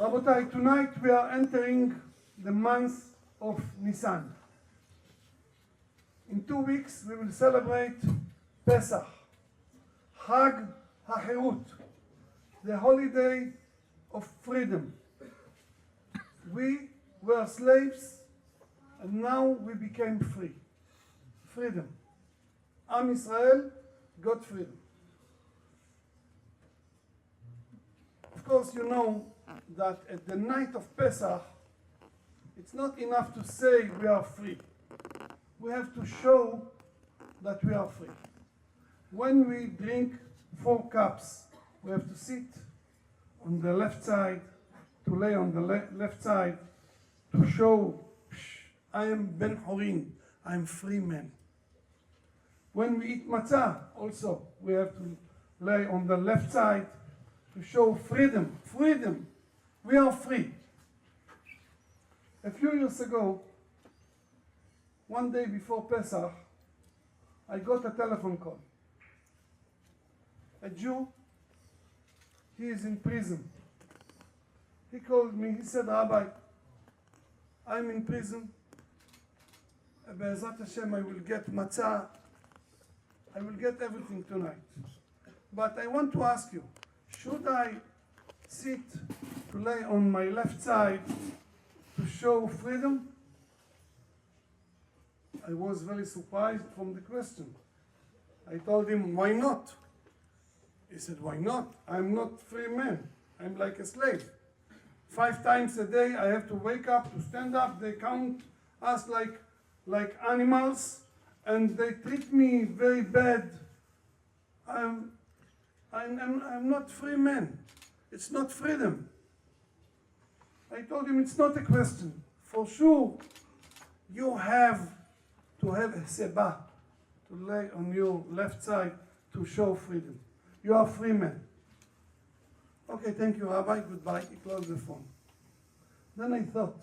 Rabotai, tonight we are entering the month of Nisan. In 2 weeks we will celebrate Pesach, Chag HaHerut, the holiday of freedom. We were slaves and now we became free. Freedom. Am Israel got freedom. Of course, you know that at the night of Pesach, it's not enough to say we are free. We have to show that we are free. When we drink 4 cups, we have to sit on the left side, to lay on the left side, to show, I am Ben Horin, I am free man. When we eat matzah, also, we have to lay on the left side to show freedom. Freedom. We are free. A few years ago, one day before Pesach, I got a telephone call. A Jew, he is in prison. He called me, he said, Rabbi, I'm in prison. Be'ezrat Hashem, I will get matzah. I will get everything tonight. But I want to ask you, should I sit to lay on my left side to show freedom? I was very surprised from the question. I told him, why not? He said, why not? I'm not free man. I'm like a slave. 5 times a day I have to wake up, to stand up. They count us like animals, and they treat me very bad. I'm not free man. It's not freedom. I told him it's not a question. For sure, you have to have a seba, to lay on your left side to show freedom. You are free man. Okay, thank you, Rabbi. Goodbye. He closed the phone. Then I thought,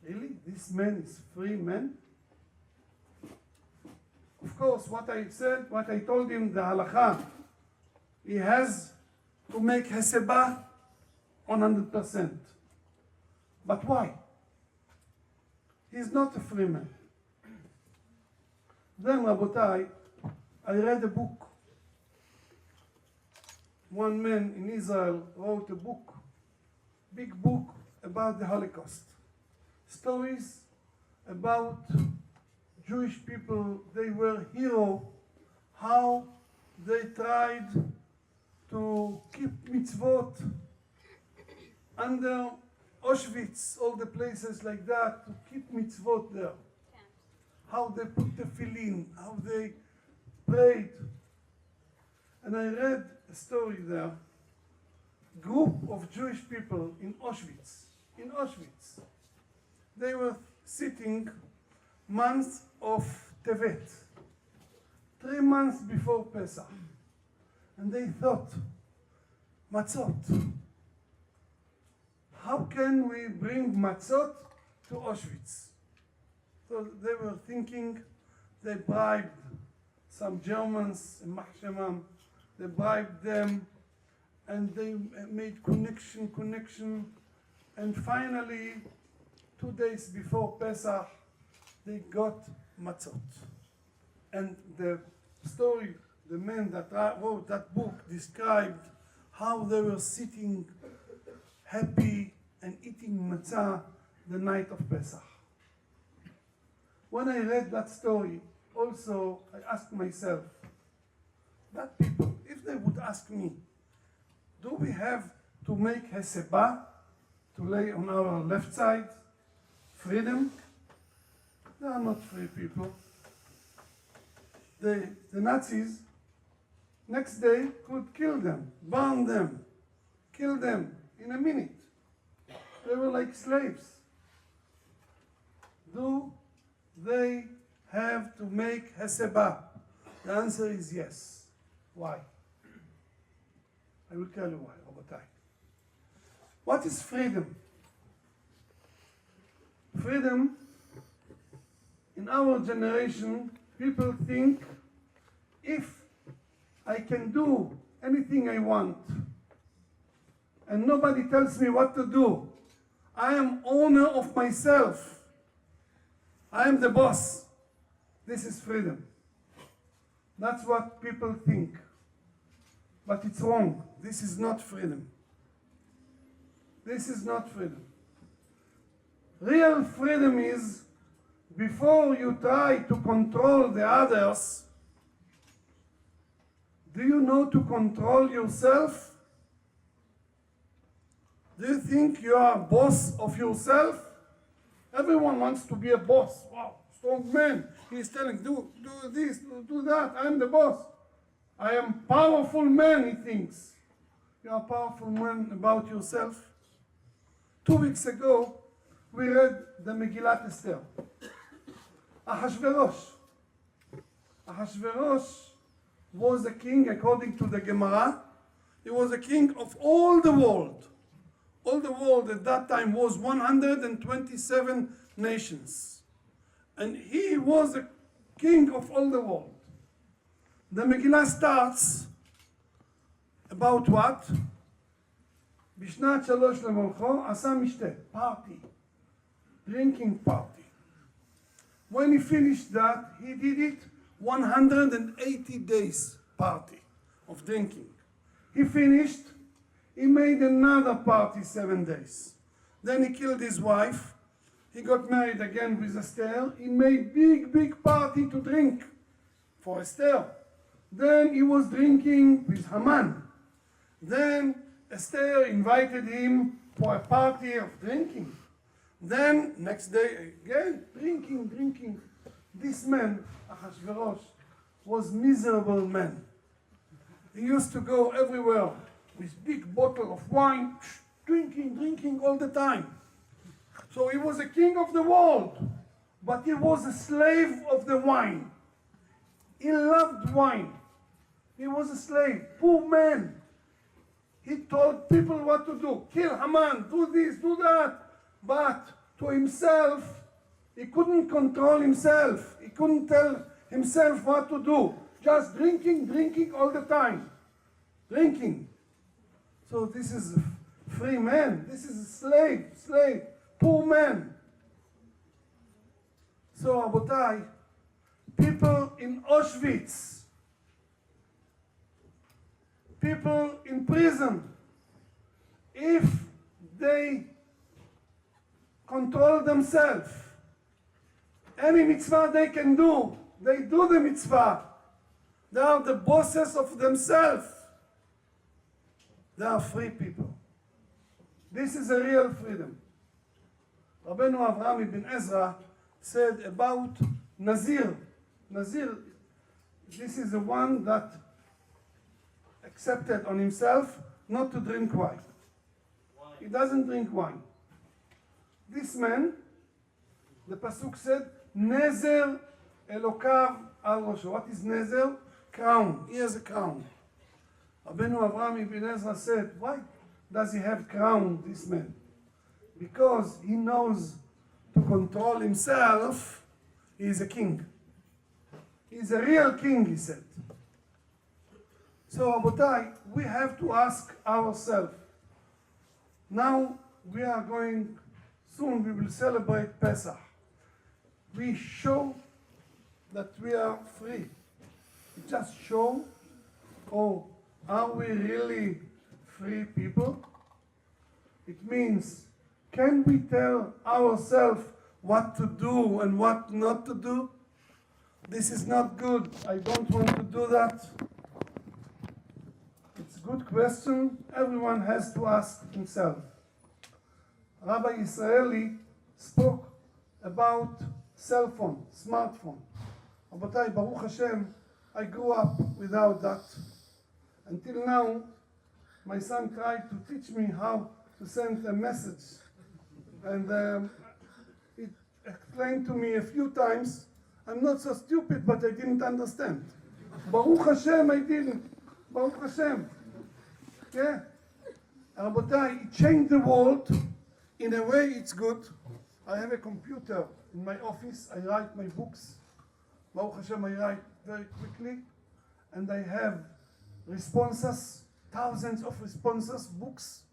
really? This man is free man? Of course, what I told him, the halakha, he has to make heseba 100%. But why? He's not a free man. Then, Rabotai, I read a book. One man in Israel wrote a book, big book about the Holocaust. Stories about Jewish people. They were heroes, how they tried to keep mitzvot under Auschwitz, all the places like that, to keep mitzvot there. How they put the tefillin, how they prayed. And I read a story there. Group of Jewish people in Auschwitz. In Auschwitz. They were sitting month of Tevet, 3 months before Pesach. And they thought, matzot. How can we bring matzot to Auschwitz? So they were thinking, they bribed some Germans in Mahshemam. They bribed them, and they made connection, and finally, 2 days before Pesach, they got matzot. And the story, the man that wrote that book described how they were sitting happy and eating matzah the night of Pesach. When I read that story, also I asked myself, that people, if they would ask me, do we have to make heseba to lay on our left side? Freedom? They are not free people. The Nazis, next day, could kill them, burn them, kill them in a minute. They were like slaves. Do they have to make heseba? The answer is yes. Why? I will tell you why, Rabotai. What is freedom? Freedom, in our generation, people think if I can do anything I want, and nobody tells me what to do. I am owner of myself. I am the boss. This is freedom. That's what people think. But it's wrong. This is not freedom. This is not freedom. Real freedom is, before you try to control the others, do you know to control yourself? Do you think you are boss of yourself? Everyone wants to be a boss. Wow, strong man. He's telling, do this, do that. I'm the boss. I am powerful man, he thinks. You are a powerful man about yourself. 2 weeks ago, we read the Megillat Esther. Ahashverosh. Ahashverosh was a king, according to the Gemara. He was a king of all the world. All the world at that time was 127 nations. And he was a king of all the world. The Megillah starts about what? בשנת 3 למלכו עשה משתה, party, drinking party. When he finished that, he did it 180 days party of drinking. He finished, he made another party 7 days. Then he killed his wife. He got married again with Esther. He made big party to drink for Esther. Then he was drinking with Haman. Then Esther invited him for a party of drinking. Then next day again, drinking. This man, Ahashverosh, was miserable man. He used to go everywhere with big bottle of wine, drinking all the time. So he was a king of the world, but he was a slave of the wine. He loved wine. He was a slave, poor man. He told people what to do. Kill Haman, do this, do that. But to himself, he couldn't control himself. He couldn't tell himself what to do. Just drinking all the time. Drinking. So this is a free man. This is a slave, poor man. So, Rabotai, people in Auschwitz, people in prison, if they control themselves, any mitzvah they can do, they do the mitzvah. They are the bosses of themselves. They are free people. This is a real freedom. Rabbeinu Avraham ibn Ezra said about Nazir. Nazir, this is the one that accepted on himself not to drink wine. He doesn't drink wine. This man, the pasuk said, Nezer Elokav al Rosho. What is Nezer? Crown. He has a crown. Rabbeinu Avraham ibn Ezra said, why does he have crown, this man? Because he knows to control himself. He is a king. He is a real king, he said. So, Rabotai, we have to ask ourselves. Now we are going, soon we will celebrate Pesach. We show that we are free. We just show, oh, are we really free people? It means, can we tell ourselves what to do and what not to do? This is not good. I don't want to do that. It's a good question. Everyone has to ask himself. Rabbi Israeli spoke about cell phone, smartphone. Rabotai, Baruch Hashem, I grew up without that. Until now, my son tried to teach me how to send a message. And it explained to me a few times. I'm not so stupid, but I didn't understand. Baruch Hashem, I didn't. Baruch Hashem. Yeah. Rabotai, it changed the world. In a way, it's good. I have a computer in my office. I write my books. Baruch Hashem, I write very quickly. And I have responses, thousands of responses, books.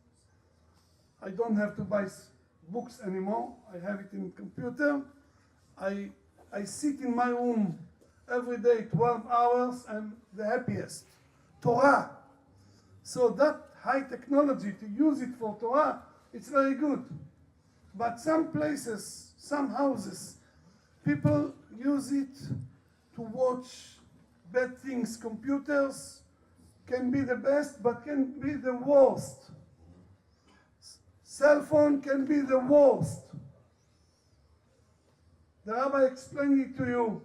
I don't have to buy books anymore. I have it in computer. I sit in my room every day 12 hours. I'm the happiest. Torah. So that high technology, to use it for Torah, it's very good. But some places, some houses, people use it to watch bad things. Computers can be the best, but can be the worst. Cell phone can be the worst. The Rabbi explained it to you.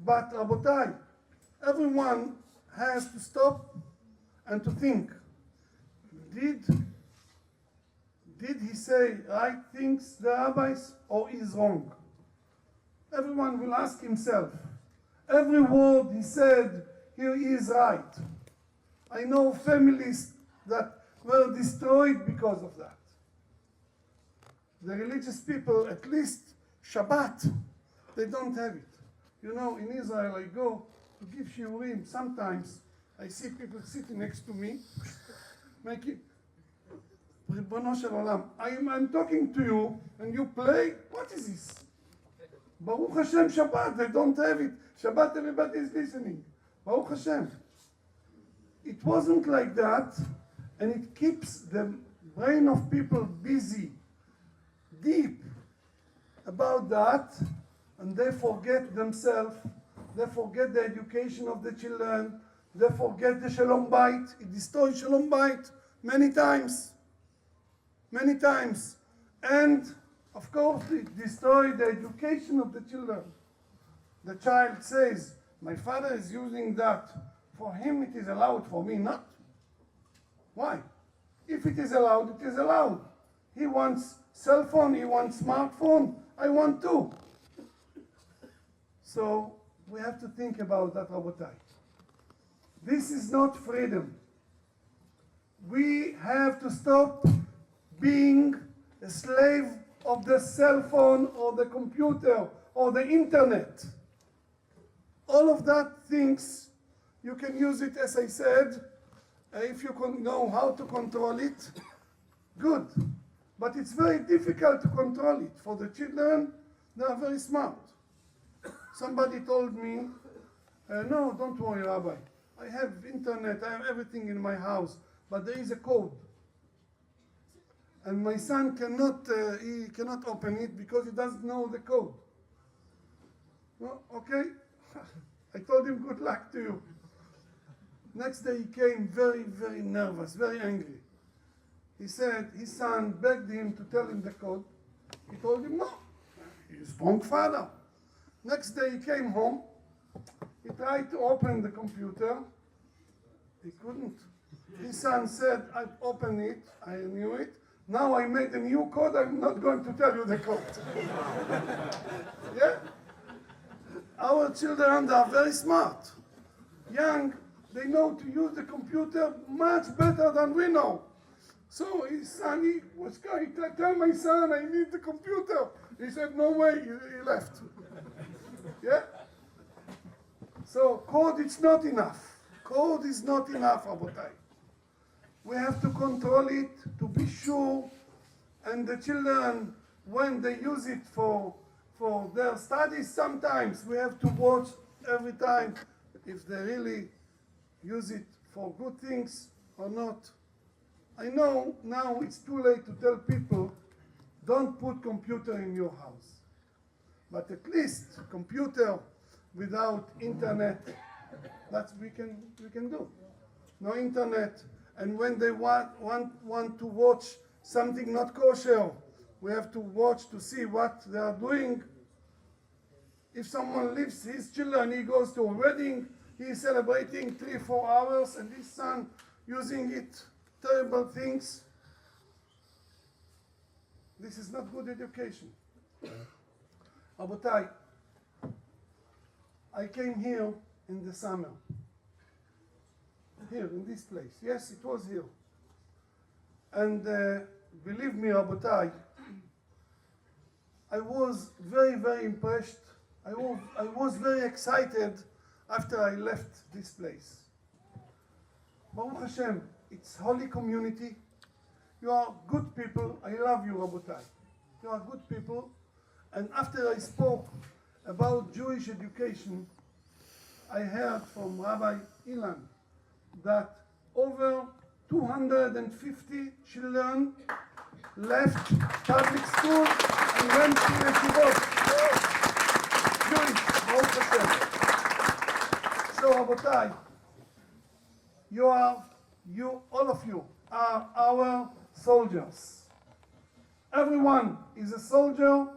But Rabotai, everyone has to stop and to think. Did he say right things, the rabbis, or is wrong? Everyone will ask himself. Every word he said, here he is right. I know families that were destroyed because of that. The religious people, at least Shabbat, they don't have it. You know, in Israel, I go to give shiurim. Sometimes I see people sitting next to me, making, Ribono shel olam, I'm talking to you, and you play, what is this? Baruch Hashem Shabbat, they don't have it. Shabbat, everybody is listening. Baruch Hashem. It wasn't like that, and it keeps the brain of people busy, deep about that, and they forget themselves, they forget the education of the children, they forget the Shalom Bayit. It destroys Shalom Bayit many times. Many times. And, of course, it destroys the education of the children. The child says, my father is using that. For him it is allowed, for me not. Why? If it is allowed, it is allowed. He wants cell phone, he wants smartphone, I want too. So we have to think about that, Rabotai. This is not freedom. We have to stop being a slave of the cell phone or the computer or the internet. All of that things, you can use it, as I said, if you know how to control it, good. But it's very difficult to control it. For the children, they are very smart. Somebody told me, no, don't worry, Rabbi. I have internet, I have everything in my house, but there is a code. And my son cannot open it because he doesn't know the code. Well, okay, I told him good luck to you. Next day he came very, very nervous, very angry. He said his son begged him to tell him the code. He told him no, he's a strong father. Next day he came home, he tried to open the computer, he couldn't. His son said, I've opened it, I knew it, now I made a new code, I'm not going to tell you the code. Yeah? Our children are very smart. Young, they know to use the computer much better than we know. So his son, he was going to tell my son, I need the computer. He said, no way, he left. Yeah? So code is not enough. Code is not enough, Rabotai. We have to control it, to be sure, and the children, when they use it for their studies, sometimes we have to watch every time if they really use it for good things or not. I know now it's too late to tell people, don't put computer in your house. But at least computer without internet, that's we can do. No internet. And when they want to watch something not kosher, we have to watch to see what they are doing. If someone leaves his children, he goes to a wedding, he is celebrating 3-4 hours, and his son using it, terrible things. This is not good education. Rabotai, I came here in the summer. Here, in this place. Yes, it was here. And believe me, Rabotai, I was very, very impressed. I was very excited after I left this place. Baruch Hashem, it's holy community. You are good people. I love you, Rabotai. You are good people. And after I spoke about Jewish education, I heard from Rabbi Ilan that over 250 children left public school and went to yeshivot. Jewish, Baruch Hashem. So, Rabotai, all of you are our soldiers. Everyone is a soldier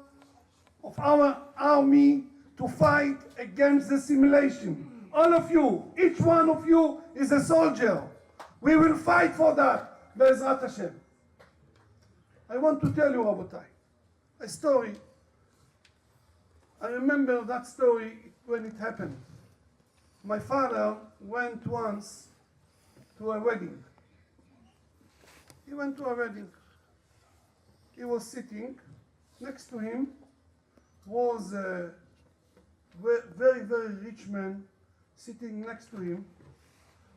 of our army to fight against the simulation. All of you, each one of you is a soldier. We will fight for that, Be'ezrat Hashem. I want to tell you, Rabotai, a story. I remember that story when it happened. My father went once to a wedding. He went to a wedding. He was sitting. Next to him was a very, very rich man sitting next to him,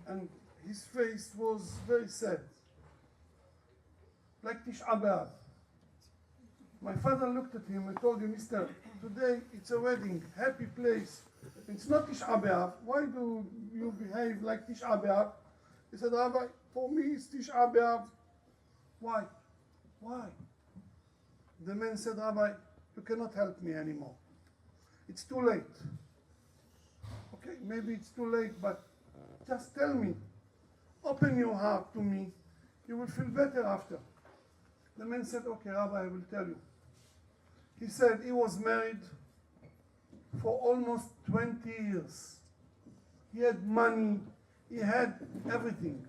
and his face was very sad, like Tisha B'Av. My father looked at him and told him, Mister, today it's a wedding, happy place. It's not Tisha B'Av. Why do you behave like Tisha B'Av? He said, Rabbi, for me it's Tisha B'Av. Why? Why? The man said, Rabbi, you cannot help me anymore. It's too late. Okay, maybe it's too late, but just tell me. Open your heart to me. You will feel better after. The man said, okay, Rabbi, I will tell you. He said he was married for almost 20 years. He had money. He had everything.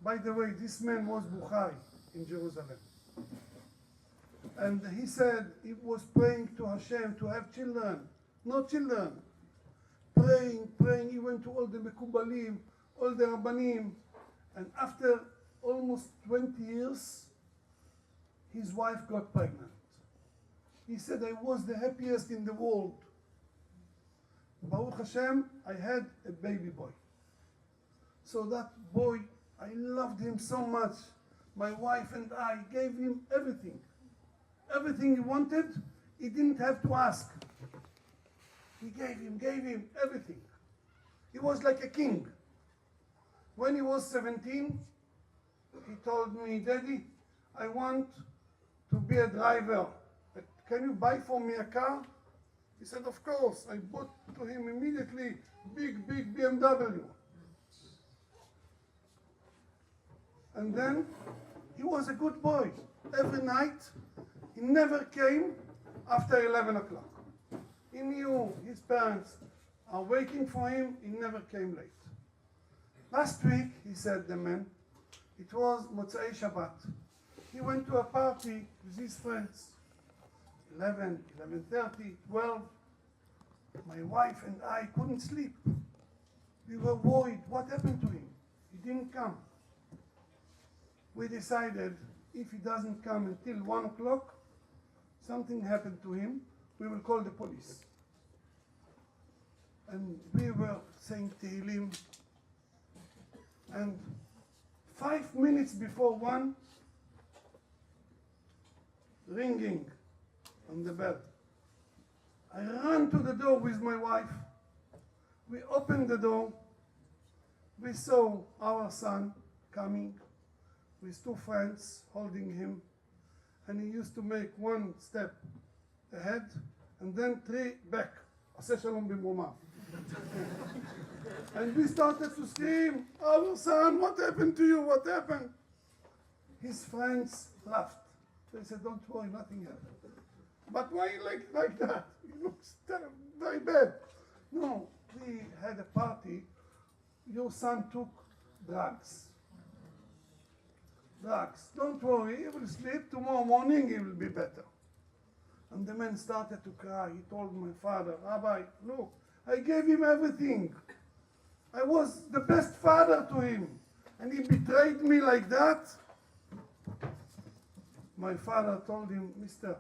By the way, this man was Bukhari in Jerusalem. And he said he was praying to Hashem to have children. No children. Praying. He went to all the Mekubalim, all the Rabbanim. And after almost 20 years, his wife got pregnant. He said, I was the happiest in the world. Baruch Hashem, I had a baby boy. So that boy, I loved him so much. My wife and I gave him everything. Everything he wanted, he didn't have to ask. He gave him everything. He was like a king. When he was 17, he told me, Daddy, I want to be a driver. Can you buy for me a car? He said, of course. I bought to him immediately big BMW. And then he was a good boy. Every night, he never came after 11 o'clock. He knew his parents are waiting for him. He never came late. Last week, he said, the man, it was Motzei Shabbat. He went to a party with his friends. 11, 11:30, 12. My wife and I couldn't sleep. We were worried. What happened to him? He didn't come. We decided if he doesn't come until 1 o'clock, something happened to him, we will call the police. And we were saying Tehillim. And 5 minutes before 1, ringing on the bell. I ran to the door with my wife. We opened the door. We saw our son coming with 2 friends holding him. And he used to make 1 step ahead and then 3 back. Aseh shalom b'mromah. And we started to scream, our son, what happened to you? What happened? His friends laughed. They said, don't worry, nothing happened. But why like that? It looks very bad. No, we had a party. Your son took drugs. Don't worry, he will sleep. Tomorrow morning he will be better. And the man started to cry. He told my father, Rabbi, look, I gave him everything. I was the best father to him. And he betrayed me like that. My father told him, Mister,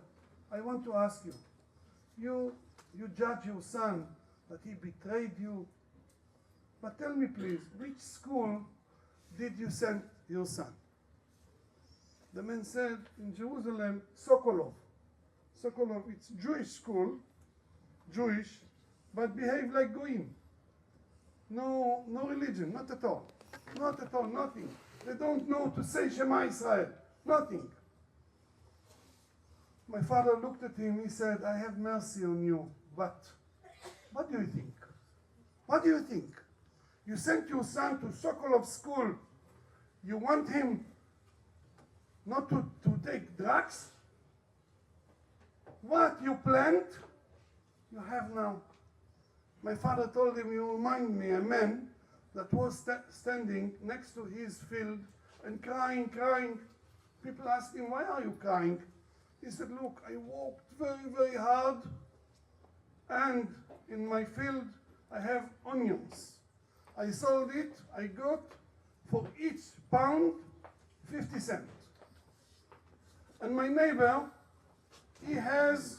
I want to ask you, you judge your son that he betrayed you. But tell me please, which school did you send your son? The man said, in Jerusalem, Sokolov. Sokolov, it's Jewish school, Jewish, but behave like Goyim. No religion, not at all. Not at all, nothing. They don't know to say Shema Israel, nothing. My father looked at him, he said, I have mercy on you, but what do you think? What do you think? You sent your son to Sokolov school. You want him not to take drugs? What you planned, you have now. My father told him, you remind me, a man that was standing next to his field and crying. People asked him, why are you crying? He said, look, I worked very, very hard, and in my field I have onions. I sold it, I got for each pound 50 cents. And my neighbor, he has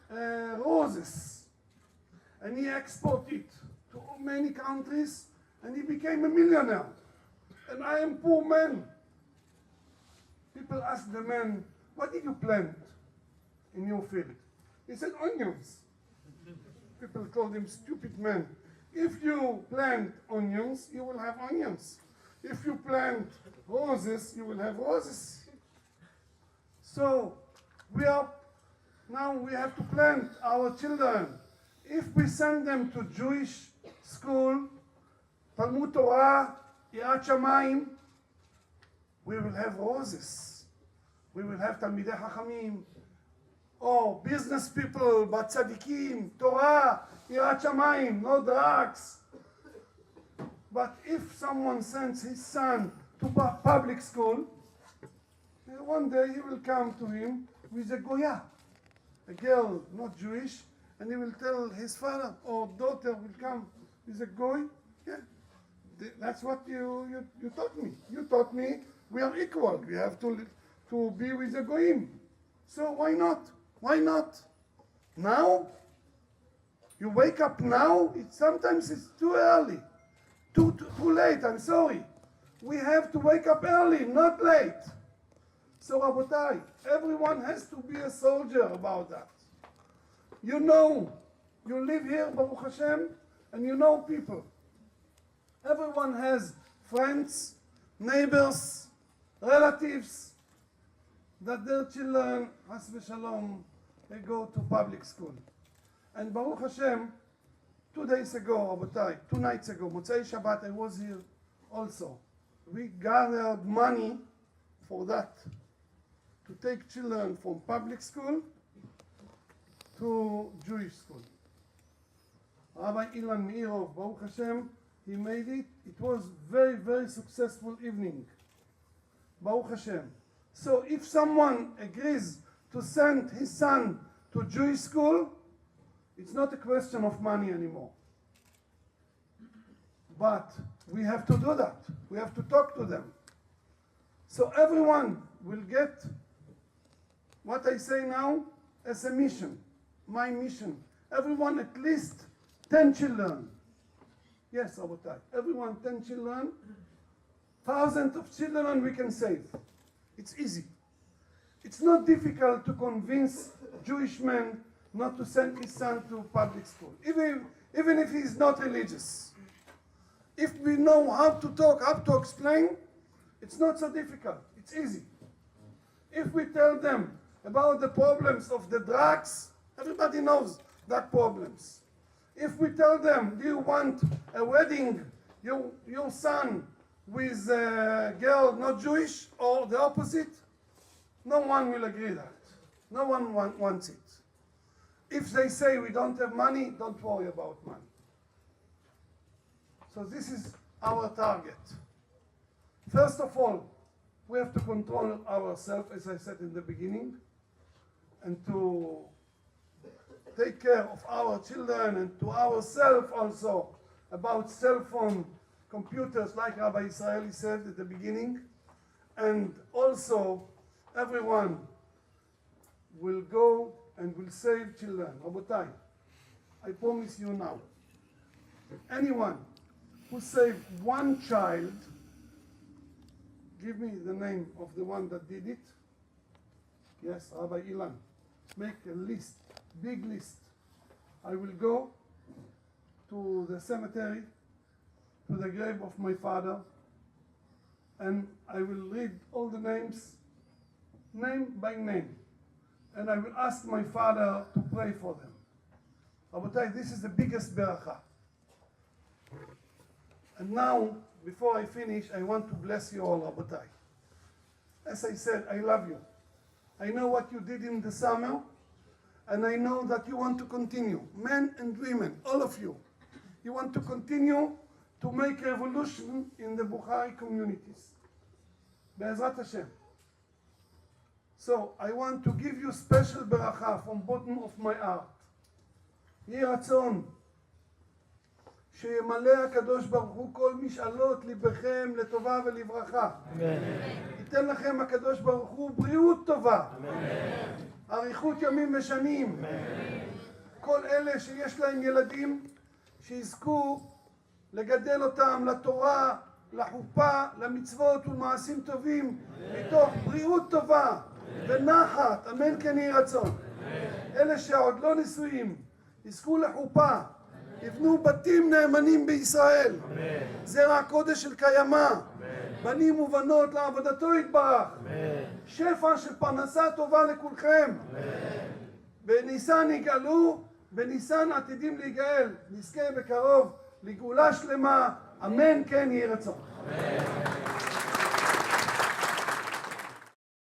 roses, and he exported it to many countries, and he became a millionaire. And I am poor man. People ask the man, what did you plant in your field? He said, onions. People told him, stupid man. If you plant onions, you will have onions. If you plant roses, you will have roses. So we have to plant our children. If we send them to Jewish school, Talmud Torah, Yirat Shamayim, we will have roses. We will have Talmidei Chachamim, or business people, but tzaddikim, Torah, Yirat Shamayim, no drugs. But if someone sends his son to public school, one day he will come to him with a goya, a girl not Jewish, and he will tell his father or daughter will come with a goy. Yeah, that's what you taught me. You taught me we are equal. We have to be with the goyim. So why not? Why not? Now? You wake up now? Sometimes it's too early. Too late, I'm sorry. We have to wake up early, not late. So Rabotai, everyone has to be a soldier about that. You know, you live here, Baruch Hashem, and you know people. Everyone has friends, neighbors, relatives, that their children, has v'shalom, they go to public school. And Baruch Hashem, 2 days ago, Rabotai, 2 nights ago, Motzei Shabbat, I was here also. We gathered money for that, to take children from public school to Jewish school. Rabbi Ilan Meirov, Baruch Hashem, he made it. It was very, very successful evening. Baruch Hashem. So if someone agrees to send his son to Jewish school, it's not a question of money anymore. But we have to do that. We have to talk to them. So everyone will get what I say now as a mission, my mission. Everyone at least 10 children. Yes, Rabotai. Everyone 10 children. Thousands of children we can save. It's easy. It's not difficult to convince Jewish men not to send his son to public school, even if he's not religious. If we know how to talk, how to explain, it's not so difficult. It's easy. If we tell them about the problems of the drugs, everybody knows that problems. If we tell them, do you want a wedding, your son with a girl not Jewish, or the opposite, no one will agree that. No one wants it. If they say we don't have money, don't worry about money. So this is our target. First of all, we have to control ourselves, as I said in the beginning, and to take care of our children and to ourselves also about cell phone, computers, like Rabbi Israeli said at the beginning. And also, everyone will go and will save children. Rabotai, I promise you now, anyone who saves one child, give me the name of the one that did it. Yes, Rabbi Ilan. Make a list, big list. I will go to the cemetery, to the grave of my father, and I will read all the names, name by name. And I will ask my father to pray for them. Rabotai, this is the biggest beracha. And now, before I finish, I want to bless you all, Rabotai. As I said, I love you. I know what you did in the summer, and I know that you want to continue. Men and women, all of you. You want to continue to make revolution in the Bukhari communities. Be'ezrat Hashem. So, I want to give you special beracha from bottom of my heart. יהי רצון שימלא הקדוש ברוך הוא כל משאלות ליבכם לטובה ולברכה. ייתן לכם הקדוש ברוך הוא בריאות טובה, אריכות ימים ושנים. כל אלה שיש להם ילדים, שיזכו לגדל אותם לתורה, לחופה, למצוות ולמעשים טובים, מתוך בריאות טובה ונחת, אמן כן יהי רצון. אלה שעוד לא נשואים, יזכו לחופה, יבנו בתים נאמנים בישראל, זרע קודש של קיימא, בנים ובנות לעבודתו יתברך, שפע של פרנסה טובה לכולכם. בניסן יגאלו, בניסן עתידים להיגאל, נזכה בקרוב לגאולה שלמה, אמן כן יהי רצון.